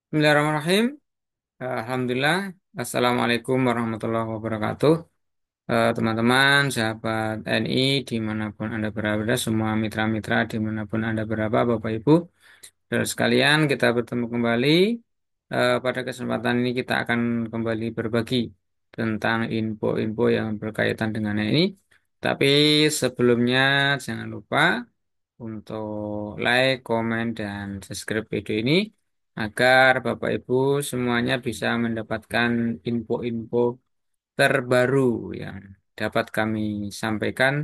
Bismillahirrahmanirrahim. Alhamdulillah. Assalamualaikum warahmatullahi wabarakatuh. Teman-teman, sahabat NI, dimanapun Anda berada, semua mitra-mitra dimanapun Anda berada, Bapak Ibu, saudara sekalian, kita bertemu kembali. Pada kesempatan ini kita akan kembali berbagi tentang info-info yang berkaitan dengan ini. Tapi sebelumnya jangan lupa untuk like, komen, dan subscribe video ini agar Bapak Ibu semuanya bisa mendapatkan info-info terbaru yang dapat kami sampaikan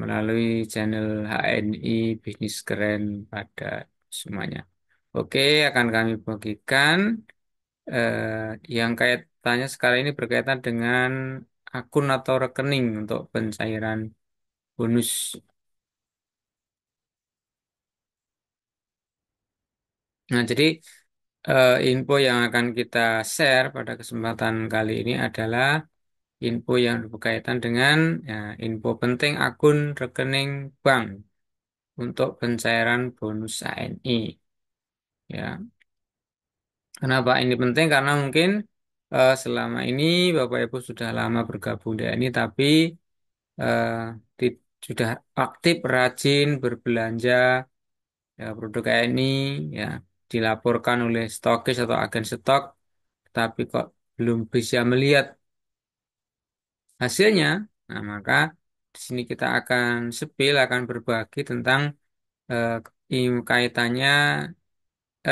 melalui channel HNI Bisnis Keren pada semuanya. Oke, akan kami bagikan yang kaitannya sekarang ini berkaitan dengan akun atau rekening untuk pencairan bonus. Nah, jadi info yang akan kita share pada kesempatan kali ini adalah info yang berkaitan dengan ya, info penting akun rekening bank untuk pencairan bonus ANI. Ya, kenapa ini penting? Karena mungkin selama ini Bapak Ibu sudah lama bergabung di ANI, tapi eh, sudah aktif rajin berbelanja ya, produk ANI ya dilaporkan oleh stokis atau agen stok tapi kok belum bisa melihat hasilnya. Nah, maka di sini kita akan akan berbagi tentang eh, kaitannya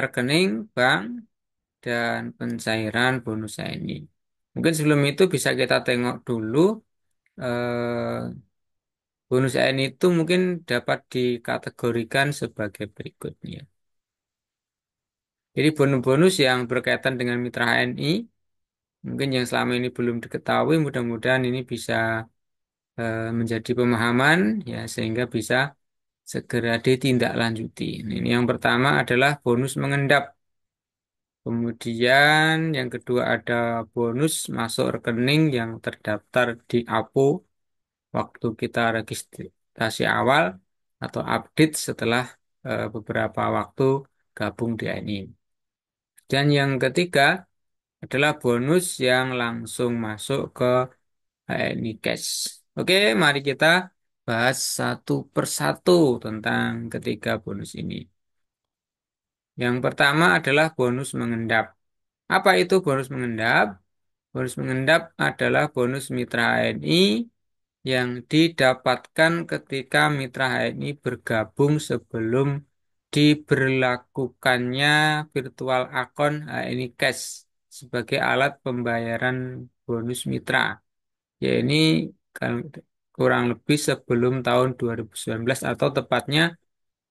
rekening bank dan pencairan bonus ini. Mungkin sebelum itu bisa kita tengok dulu bonus ini itu mungkin dapat dikategorikan sebagai berikutnya. Jadi bonus-bonus yang berkaitan dengan mitra HNI, mungkin yang selama ini belum diketahui, mudah-mudahan ini bisa menjadi pemahaman ya sehingga bisa segera ditindaklanjuti. Nah, ini yang pertama adalah bonus mengendap. Kemudian yang kedua ada bonus masuk rekening yang terdaftar di APO waktu kita registrasi awal atau update setelah beberapa waktu gabung di ANI. Dan yang ketiga adalah bonus yang langsung masuk ke ANI Cash. Oke, mari kita bahas satu persatu tentang ketiga bonus ini. Yang pertama adalah bonus mengendap. Apa itu bonus mengendap? Bonus mengendap adalah bonus mitra HNI yang didapatkan ketika mitra HNI bergabung sebelum diberlakukannya virtual account HNI Cash sebagai alat pembayaran bonus mitra. Ya ini kalau kurang lebih sebelum tahun 2019 atau tepatnya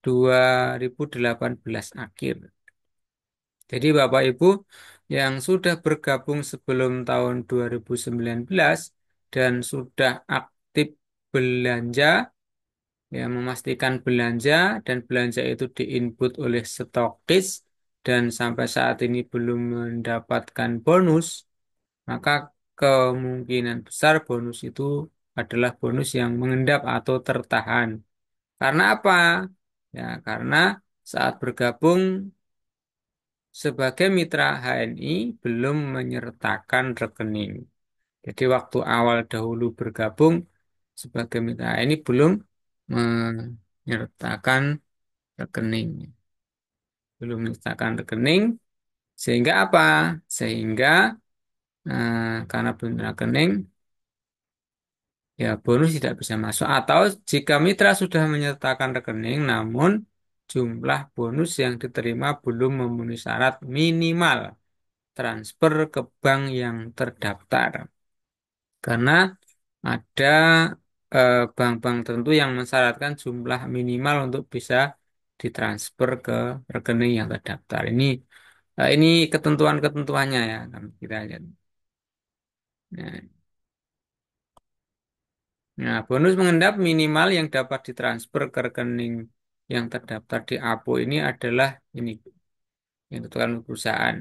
2018 akhir. Jadi Bapak Ibu yang sudah bergabung sebelum tahun 2019 dan sudah aktif belanja, ya memastikan belanja dan belanja itu diinput oleh stokis dan sampai saat ini belum mendapatkan bonus, maka kemungkinan besar bonus itu adalah bonus yang mengendap atau tertahan. Karena apa? Ya, karena saat bergabung sebagai mitra HNI belum menyertakan rekening. Jadi waktu awal dahulu bergabung sebagai mitra HNI belum menyertakan rekening. Belum menyertakan rekening sehingga apa? Sehingga karena belum rekening ya bonus tidak bisa masuk atau jika mitra sudah menyertakan rekening namun jumlah bonus yang diterima belum memenuhi syarat minimal transfer ke bank yang terdaftar. Karena ada bank-bank tertentu yang mensyaratkan jumlah minimal untuk bisa ditransfer ke rekening yang terdaftar. Ini ketentuan-ketentuannya ya kita lihat. Nah, nah, bonus mengendap minimal yang dapat ditransfer ke rekening yang terdaftar di APO ini adalah ini yang ditentukan oleh perusahaan.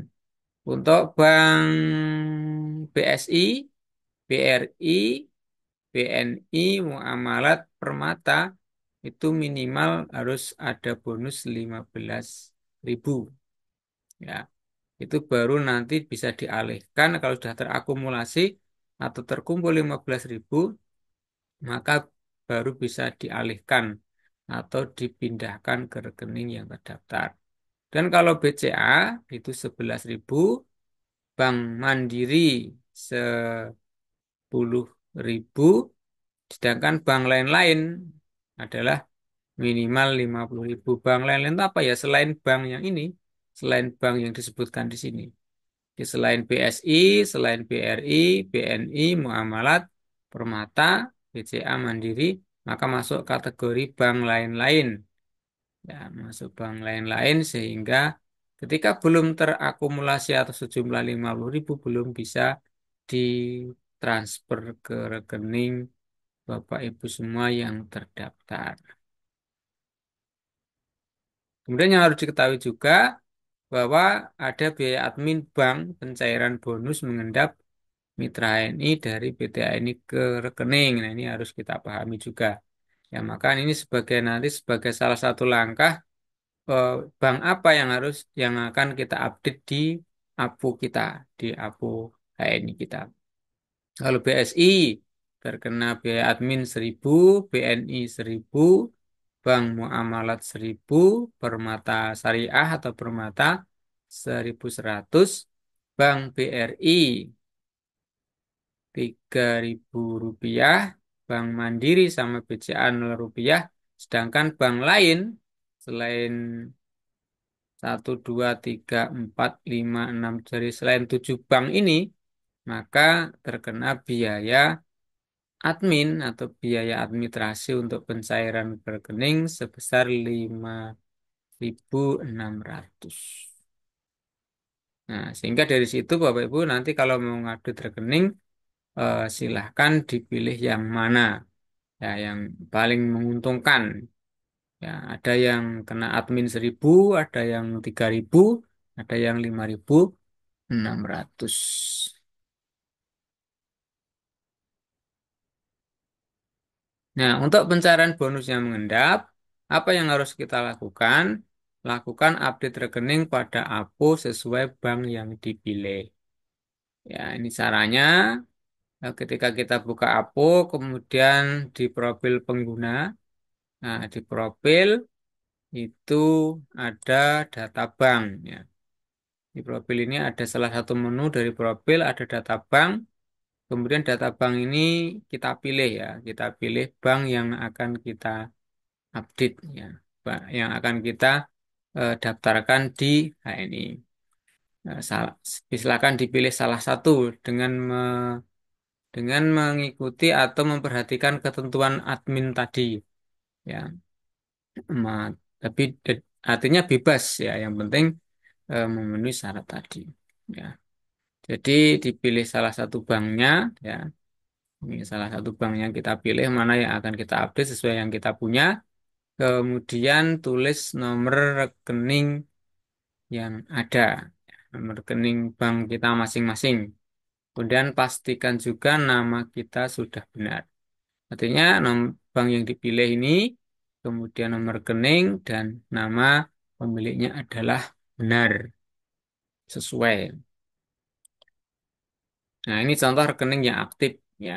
Untuk bank BSI, BRI, BNI, Muamalat, Permata itu minimal harus ada bonus 15.000 ya. itu baru nanti bisa dialihkan kalau sudah terakumulasi atau terkumpul 15.000, maka baru bisa dialihkan atau dipindahkan ke rekening yang terdaftar. Dan kalau BCA itu 11.000, Bank Mandiri 10.000, sedangkan bank lain-lain adalah minimal 50.000. Bank lain-lain itu apa ya? Selain bank yang ini, selain bank yang disebutkan di sini. Selain BSI, selain BRI, BNI, Muamalat, Permata, BCA Mandiri, maka masuk kategori bank lain-lain. Ya, masuk bank lain-lain sehingga ketika belum terakumulasi atau sejumlah 50.000 belum bisa ditransfer ke rekening Bapak Ibu semua yang terdaftar. Kemudian yang harus diketahui juga bahwa ada biaya admin bank pencairan bonus mengendap Mitra HNI dari PT HNI ke rekening. Nah, ini harus kita pahami juga. Ya, maka ini sebagai nanti sebagai salah satu langkah eh, bank apa yang akan kita update di APO kita, di APO HNI kita. Kalau BSI terkena biaya admin 1.000, BNI 1.000, Bank Muamalat 1.000, Permata Syariah atau Permata 1.100, Bank BRI Rp3.000, Bank Mandiri sama BCA Rp0, sedangkan bank lain selain 1, 2, 3, 4, 5, 6 dari selain 7 bank ini, maka terkena biaya admin atau biaya administrasi untuk pencairan rekening sebesar 5.600. Nah, sehingga dari situ Bapak Ibu nanti kalau mau ngupdate rekening, silahkan dipilih yang mana ya yang paling menguntungkan. Ya, ada yang kena admin 1.000, ada yang 3.000, ada yang 5.600. Nah, untuk pencairan bonus yang mengendap, apa yang harus kita lakukan? Lakukan update rekening pada APO sesuai bank yang dipilih. Ya, ini caranya. Ketika kita buka APO, kemudian di profil pengguna, nah di profil itu ada data bank. Ya. Di profil ini ada salah satu menu dari profil, ada data bank. Kemudian data bank ini kita pilih ya, kita pilih bank yang akan kita update ya, yang akan kita daftarkan di HNI. Silakan dipilih salah satu dengan mengikuti atau memperhatikan ketentuan admin tadi ya. Tapi artinya bebas ya, yang penting memenuhi syarat tadi ya. Jadi dipilih salah satu banknya ya. Ini salah satu bank yang kita pilih mana yang akan kita update sesuai yang kita punya. Kemudian tulis nomor rekening yang ada, nomor rekening bank kita masing-masing. Kemudian pastikan juga nama kita sudah benar. Artinya bank yang dipilih ini, kemudian nomor rekening dan nama pemiliknya adalah benar, sesuai. Nah, ini contoh rekening yang aktif ya.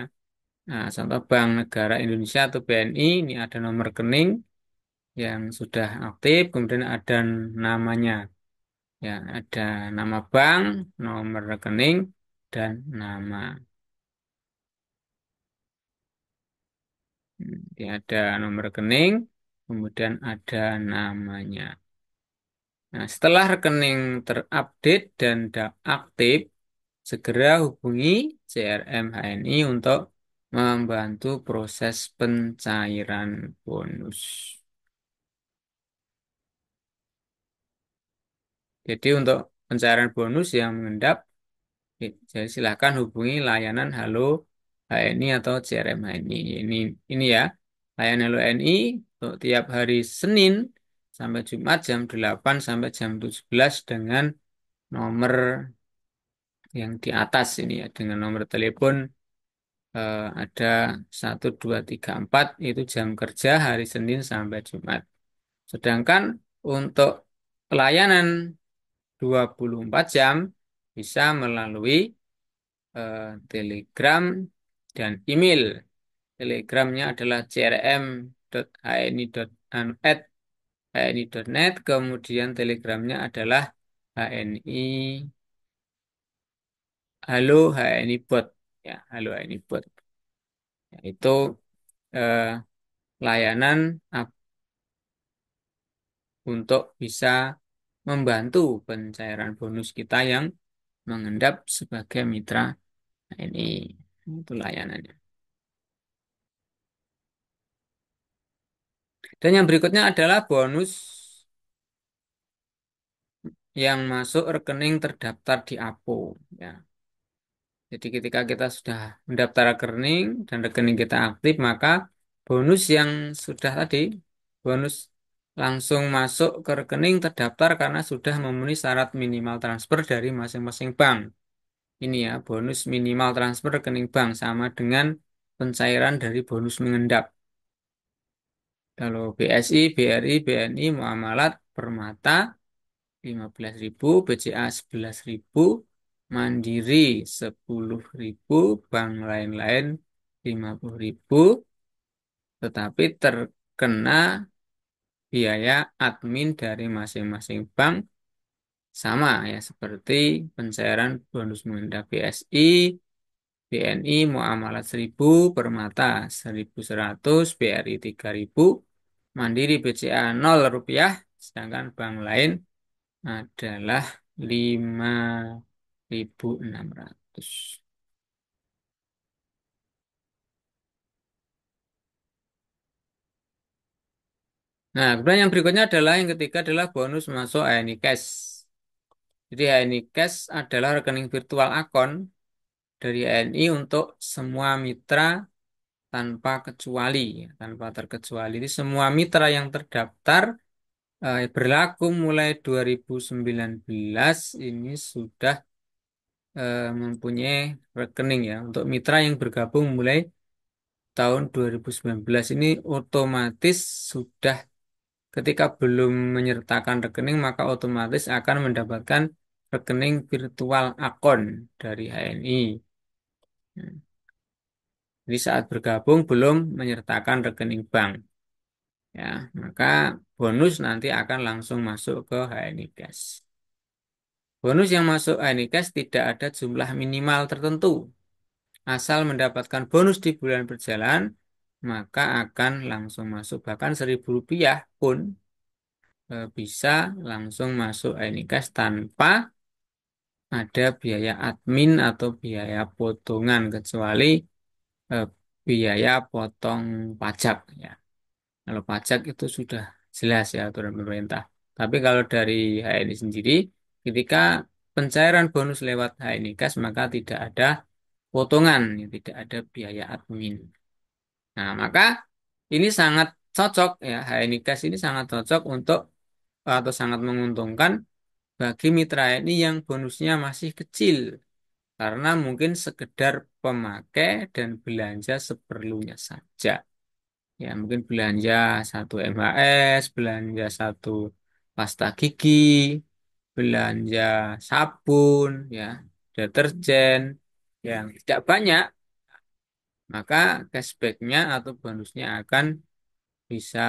Nah, contoh Bank Negara Indonesia atau BNI, ini ada nomor rekening yang sudah aktif, kemudian ada namanya. Ya, ada nama bank, nomor rekening, dan nama. Dia ada nomor rekening, kemudian ada namanya. Nah, setelah rekening terupdate dan aktif, segera hubungi CRM HNI untuk membantu proses pencairan bonus. Jadi untuk pencairan bonus yang mengendap, jadi silakan hubungi layanan Halo HNI atau CRM HNI. Ini ya, layanan Halo HNI untuk tiap hari Senin sampai Jumat jam 8 sampai jam 17 dengan nomor yang di atas ini ya, dengan nomor telepon ada 1, 2, 3, 4 itu jam kerja hari Senin sampai Jumat. Sedangkan untuk layanan 24 jam bisa melalui Telegram dan email. Telegramnya adalah crm.hni.net, kemudian telegramnya adalah HNI Halo HNI Bot, ya Halo HNI Bot. Itu eh, layanan untuk bisa membantu pencairan bonus kita yang mengendap sebagai mitra HNI. Itu layanannya. Dan yang berikutnya adalah bonus yang masuk rekening terdaftar di APO. Ya. Jadi ketika kita sudah mendaftar rekening dan rekening kita aktif, maka bonus yang sudah tadi, bonus langsung masuk ke rekening terdaftar karena sudah memenuhi syarat minimal transfer dari masing-masing bank. Ini ya, bonus minimal transfer rekening bank sama dengan pencairan dari bonus mengendap. Kalau BSI, BRI, BNI, Muamalat, Permata, 15.000, BCA 11.000, Mandiri 10.000, bank lain-lain 50.000, tetapi terkena biaya admin dari masing-masing bank sama ya seperti pencairan bonus mengendap BSI, BNI, Muamalat 1.000, Permata 1.100, BRI 3.000, Mandiri BCA 0 rupiah, sedangkan bank lain adalah 5.600. Nah, kemudian yang berikutnya adalah yang ketiga adalah bonus masuk HNI Cash. Jadi HNI Cash adalah rekening virtual akun dari HNI untuk semua mitra tanpa kecuali, ya, tanpa terkecuali. Jadi semua mitra yang terdaftar berlaku mulai 2019 ini sudah mempunyai rekening ya. Untuk mitra yang bergabung mulai tahun 2019 ini otomatis sudah ketika belum menyertakan rekening maka otomatis akan mendapatkan rekening virtual akun dari HNI. Hmm. Jadi saat bergabung belum menyertakan rekening bank ya, maka bonus nanti akan langsung masuk ke HNI Cash. Bonus yang masuk HNI Cash tidak ada jumlah minimal tertentu. Asal mendapatkan bonus di bulan berjalan, maka akan langsung masuk. Bahkan Rp1.000 pun bisa langsung masuk iNikas tanpa ada biaya admin atau biaya potongan, kecuali eh, biaya potong pajak. Ya. Kalau pajak itu sudah jelas ya aturan pemerintah. Tapi kalau dari HNI sendiri, ketika pencairan bonus lewat HNIKAS, maka tidak ada potongan, ya, tidak ada biaya admin. Nah, maka ini sangat cocok ya, HNI Cash ini sangat cocok untuk atau sangat menguntungkan bagi mitra HNI yang bonusnya masih kecil karena mungkin sekedar pemakai dan belanja seperlunya saja. Ya, mungkin belanja satu MHS, belanja satu pasta gigi, belanja sabun, ya, deterjen yang tidak banyak, maka cashbacknya atau bonusnya akan bisa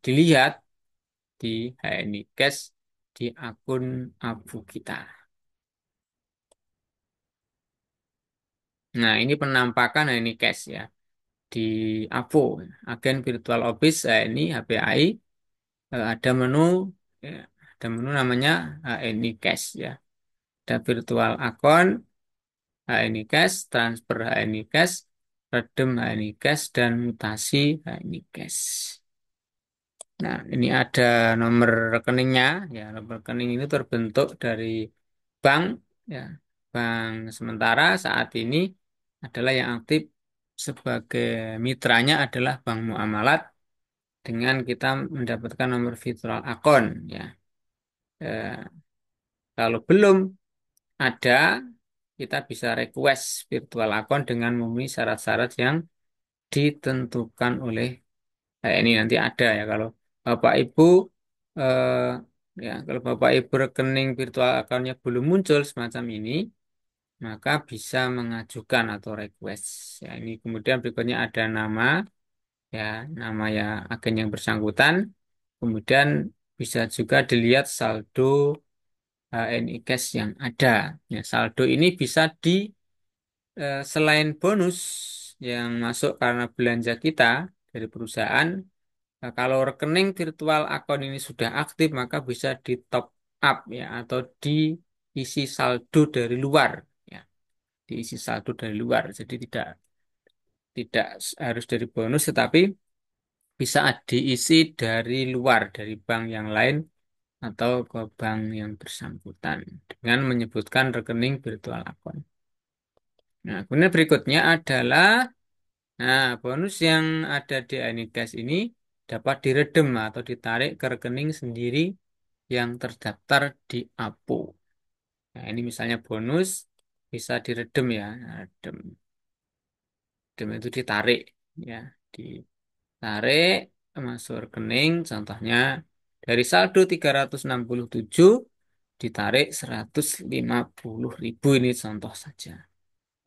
dilihat di HNI Cash di akun Abu kita. Nah, ini penampakan HNI Cash ya di AVO, agen virtual office HNI HPAI. Ada menu, ya, ada menu namanya HNI Cash ya. Ada virtual account HNI Cash, transfer HNI Cash, redem HNI Cash, dan mutasi HNI Cash. Nah, ini ada nomor rekeningnya. Ya, nomor rekening ini terbentuk dari bank. Ya, bank sementara saat ini adalah yang aktif sebagai mitranya adalah Bank Muamalat dengan kita mendapatkan nomor virtual account. Ya, Eh, kalau belum ada, kita bisa request virtual account dengan memenuhi syarat-syarat yang ditentukan oleh ini nanti ada ya kalau Bapak Ibu eh, Ya, kalau Bapak Ibu rekening virtual account-nya belum muncul semacam ini, maka bisa mengajukan atau request. Ya, ini kemudian berikutnya ada nama, ya, nama ya agen yang bersangkutan. Kemudian bisa juga dilihat saldo HNI Cash yang ada. Ya, saldo ini bisa selain bonus yang masuk karena belanja kita dari perusahaan, kalau rekening virtual account ini sudah aktif, maka bisa di top up ya atau diisi saldo dari luar ya, diisi saldo dari luar. Jadi tidak harus dari bonus, tetapi bisa diisi dari luar dari bank yang lain atau ke bank yang bersangkutan dengan menyebutkan rekening virtual account. Nah, kemudian berikutnya adalah bonus yang ada di Anigas ini dapat diredem atau ditarik ke rekening sendiri yang terdaftar di APO. Nah, ini misalnya bonus bisa diredem ya. Nah, redem, redem itu ditarik ya, ditarik masuk rekening contohnya dari saldo 367 ditarik 150.000 ini contoh saja.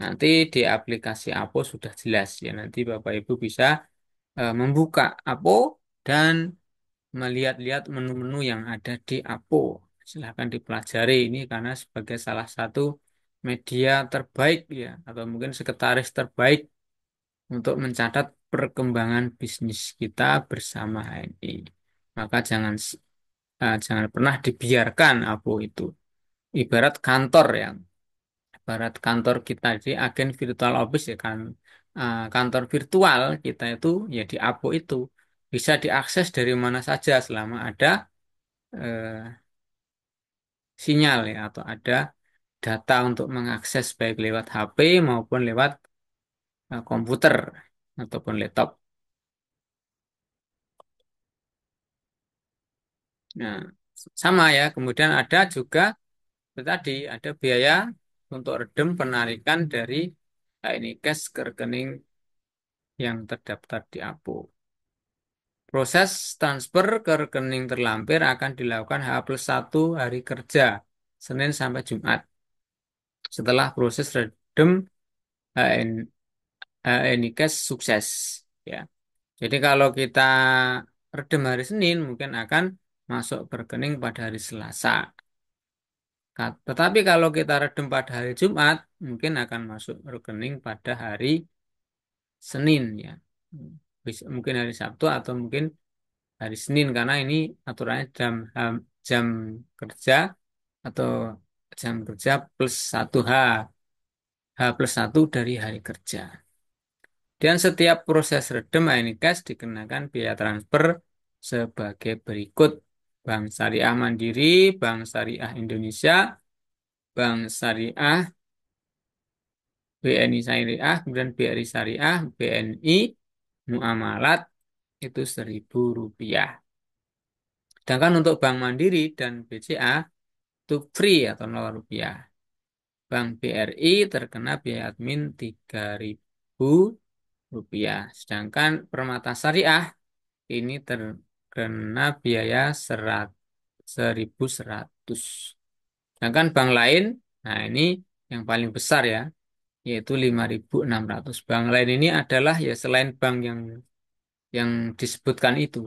Nanti di aplikasi APO sudah jelas ya. Nanti Bapak Ibu bisa membuka APO dan melihat-lihat menu-menu yang ada di APO. Silahkan dipelajari ini karena sebagai salah satu media terbaik ya atau mungkin sekretaris terbaik untuk mencatat perkembangan bisnis kita bersama HNI. Maka jangan pernah dibiarkan APO itu. Ibarat kantor ya, ibarat kantor kita di agen virtual office ya kan, kantor virtual kita itu ya di APO itu bisa diakses dari mana saja selama ada eh, sinyal ya atau ada data untuk mengakses baik lewat HP maupun lewat komputer ataupun laptop. Nah, sama ya. Kemudian ada juga itu tadi ada biaya untuk redem penarikan dari ini cash ke rekening yang terdaftar di APO. Proses transfer ke rekening terlampir akan dilakukan H+1 hari kerja, Senin sampai Jumat. Setelah proses redem HN, HNI Cash sukses. Ya. Jadi kalau kita redem hari Senin, mungkin akan masuk ke rekening pada hari Selasa. Tetapi kalau kita redem pada hari Jumat, mungkin akan masuk rekening pada hari Senin ya. Mungkin hari Sabtu atau mungkin hari Senin karena ini aturannya jam kerja atau jam kerja plus 1 H, H+1 dari hari kerja. Dan setiap proses redem ini cash dikenakan biaya transfer sebagai berikut. Bank Syariah Mandiri, Bank Syariah Indonesia, Bank Syariah, BNI Syariah, kemudian BRI Syariah, BNI, Muamalat, itu Rp1.000. Sedangkan untuk Bank Mandiri dan BCA itu free atau Rp0. Bank BRI terkena biaya admin Rp3.000. Sedangkan Permata Syariah ini terkena biaya 1.100. Sedangkan bank lain, nah ini yang paling besar ya, yaitu 5.600. Bank lain ini adalah ya selain bank yang disebutkan itu,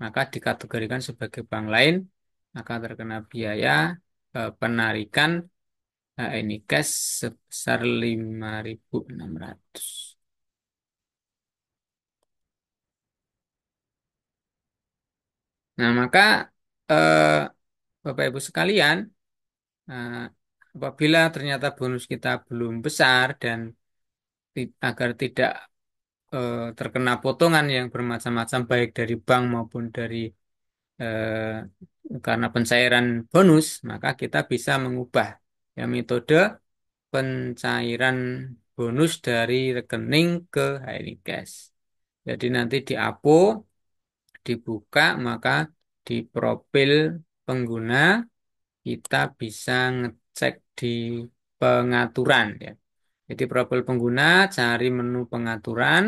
maka dikategorikan sebagai bank lain, maka terkena biaya penarikan ini cash sebesar 5.600. Nah, maka eh, Bapak Ibu sekalian, eh, apabila ternyata bonus kita belum besar dan agar tidak terkena potongan yang bermacam-macam baik dari bank maupun dari karena pencairan bonus, maka kita bisa mengubah ya metode pencairan bonus dari rekening ke HNI Cash. Jadi nanti di APO dibuka, maka di profil pengguna kita bisa ngecek di pengaturan ya. Jadi profil pengguna cari menu pengaturan,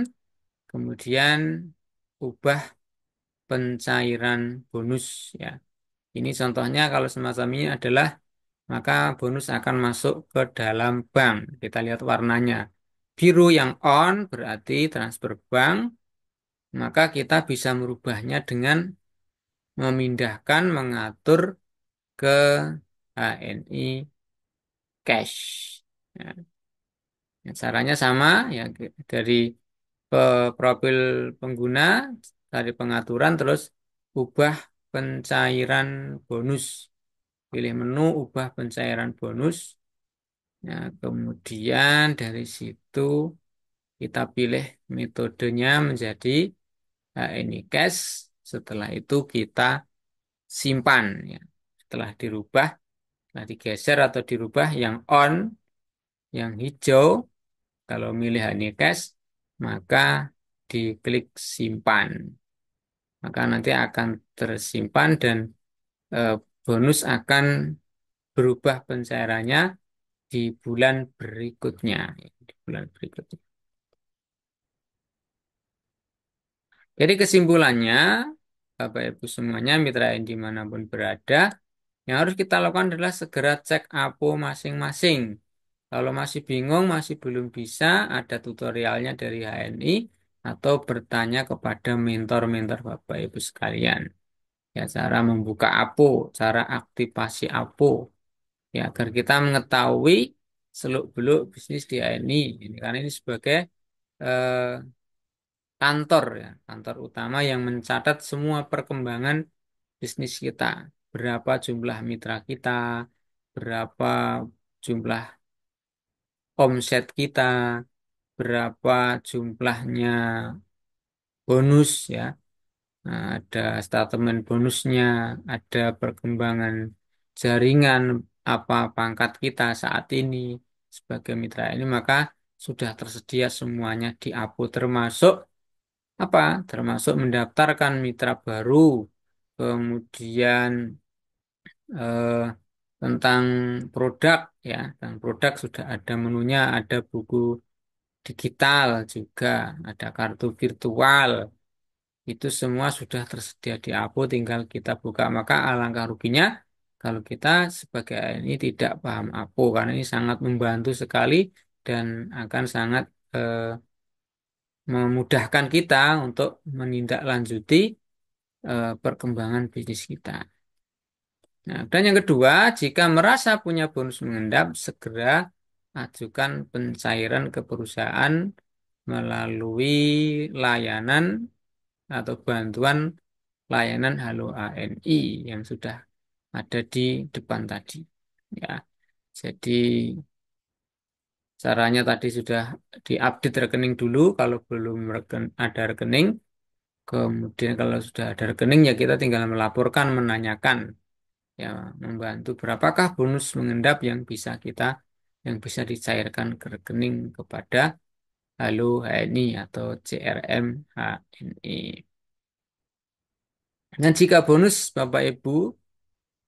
kemudian ubah pencairan bonus ya. Ini contohnya kalau semacam ini adalah maka bonus akan masuk ke dalam bank. Kita lihat warnanya. Biru yang on berarti transfer bank, maka kita bisa merubahnya dengan memindahkan, mengatur ke HNI Cash. Ya, caranya sama ya dari profil pengguna, dari pengaturan terus ubah pencairan bonus. Pilih menu ubah pencairan bonus. Nah, kemudian dari situ kita pilih metodenya menjadi HNI Cash. Setelah itu kita simpan ya. Setelah dirubah, setelah digeser atau dirubah yang on, yang hijau, kalau milih HNI Cash, maka diklik simpan. Maka nanti akan tersimpan dan eh, bonus akan berubah pencairannya di bulan berikutnya. Di bulan berikutnya. Jadi kesimpulannya, Bapak Ibu semuanya, mitra yang dimanapun berada, yang harus kita lakukan adalah segera cek APO masing-masing. Kalau masih bingung, masih belum bisa, ada tutorialnya dari HNI atau bertanya kepada mentor-mentor Bapak Ibu sekalian. Ya, cara membuka APO, cara aktivasi APO, ya agar kita mengetahui seluk-beluk bisnis di HNI. Ini karena ini sebagai eh, kantor ya, kantor utama yang mencatat semua perkembangan bisnis kita. Berapa jumlah mitra kita, berapa jumlah omset kita, berapa jumlahnya bonus ya. Nah, ada statemen bonusnya, ada perkembangan jaringan, apa pangkat kita saat ini sebagai mitra ini, maka sudah tersedia semuanya di APO termasuk apa? Termasuk mendaftarkan mitra baru, kemudian eh, tentang produk ya, tentang produk sudah ada menunya, ada buku digital juga, ada kartu virtual. Itu semua sudah tersedia di APO, tinggal kita buka. Maka alangkah ruginya kalau kita sebagai ini tidak paham APO, karena ini sangat membantu sekali dan akan sangat eh, memudahkan kita untuk menindaklanjuti perkembangan bisnis kita. Nah, dan yang kedua, jika merasa punya bonus mengendap, segera ajukan pencairan ke perusahaan melalui layanan atau bantuan layanan Halo ANI yang sudah ada di depan tadi. Ya, jadi caranya tadi sudah diupdate rekening dulu kalau belum ada rekening. Kemudian kalau sudah ada rekening ya kita tinggal melaporkan, menanyakan, ya membantu berapakah bonus mengendap yang bisa dicairkan ke rekening kepada Halo HNI atau CRM HNI. Dan jika bonus Bapak Ibu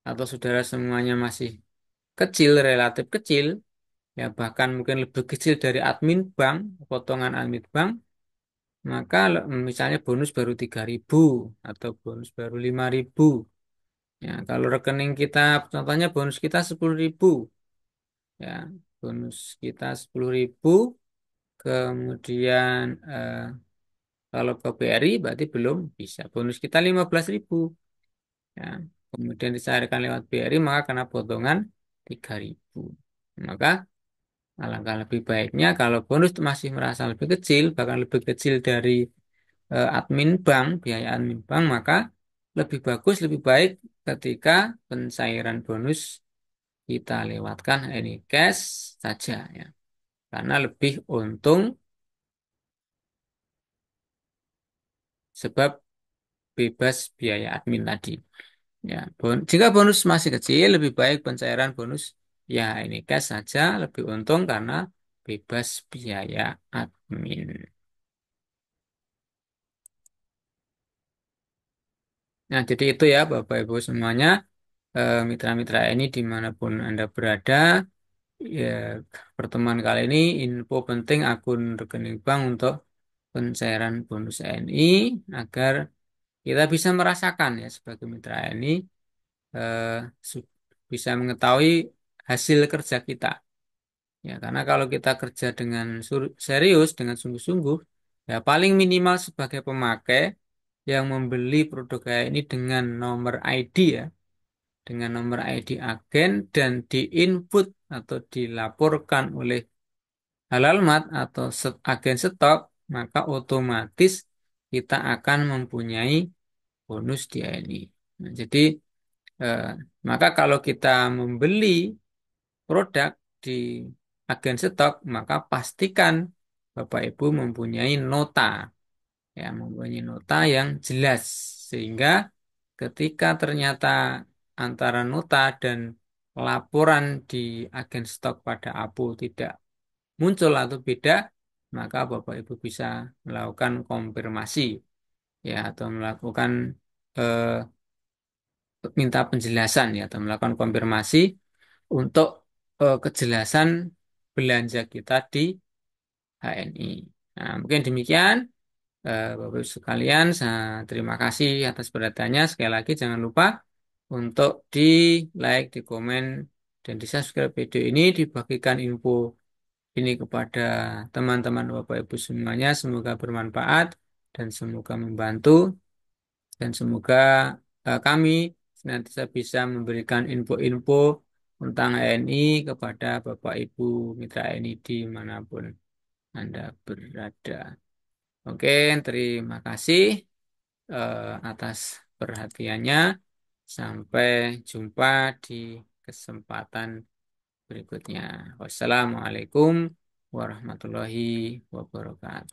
atau saudara semuanya masih kecil, relatif kecil, ya bahkan mungkin lebih kecil dari admin bank, potongan admin bank, maka misalnya bonus baru 3.000 atau bonus baru 5.000. Ya, kalau rekening kita, contohnya bonus kita 10.000, ya bonus kita 10.000, kemudian kalau ke BRI berarti belum bisa. Bonus kita 15.000, ya. Kemudian dicairkan lewat BRI maka kena potongan 3.000. Maka alangkah lebih baiknya kalau bonus masih merasa lebih kecil, bahkan lebih kecil dari admin bank, biaya admin bank, maka lebih bagus, lebih baik ketika pencairan bonus kita lewatkan ini cash saja ya. Karena lebih untung sebab bebas biaya admin tadi. Ya, jika bonus masih kecil, lebih baik pencairan bonus ya ini cash saja lebih untung karena bebas biaya admin. Nah, jadi itu ya Bapak Ibu semuanya, mitra-mitra ini dimanapun Anda berada. Ya, pertemuan kali ini info penting akun rekening bank untuk pencairan bonus ANI agar kita bisa merasakan ya sebagai mitra ANI eh, su- bisa mengetahui hasil kerja kita. Ya, karena kalau kita kerja dengan serius, dengan sungguh-sungguh, ya paling minimal sebagai pemakai yang membeli produk kayak ini dengan nomor ID ya, dengan nomor ID agen dan diinput atau dilaporkan oleh Halalmat atau agen stok, maka otomatis kita akan mempunyai bonus di ANI. Nah, jadi eh, maka kalau kita membeli produk di agen stok, maka pastikan Bapak Ibu mempunyai nota, ya, mempunyai nota yang jelas sehingga ketika ternyata antara nota dan laporan di agen stok pada APO tidak muncul atau beda, maka Bapak Ibu bisa melakukan konfirmasi, ya, atau melakukan eh, minta penjelasan, ya, atau melakukan konfirmasi untuk kejelasan belanja kita di HNI. Nah, mungkin demikian Bapak Ibu sekalian. Saya terima kasih atas perhatiannya. Sekali lagi jangan lupa untuk di like, di komen, dan di subscribe video ini, dibagikan info ini kepada teman-teman Bapak Ibu semuanya. Semoga bermanfaat dan semoga membantu, dan semoga kami senantiasa bisa memberikan info-info tentang ANI kepada Bapak Ibu Mitra ANI dimanapun Anda berada. Oke, terima kasih atas perhatiannya. Sampai jumpa di kesempatan berikutnya. Wassalamualaikum warahmatullahi wabarakatuh.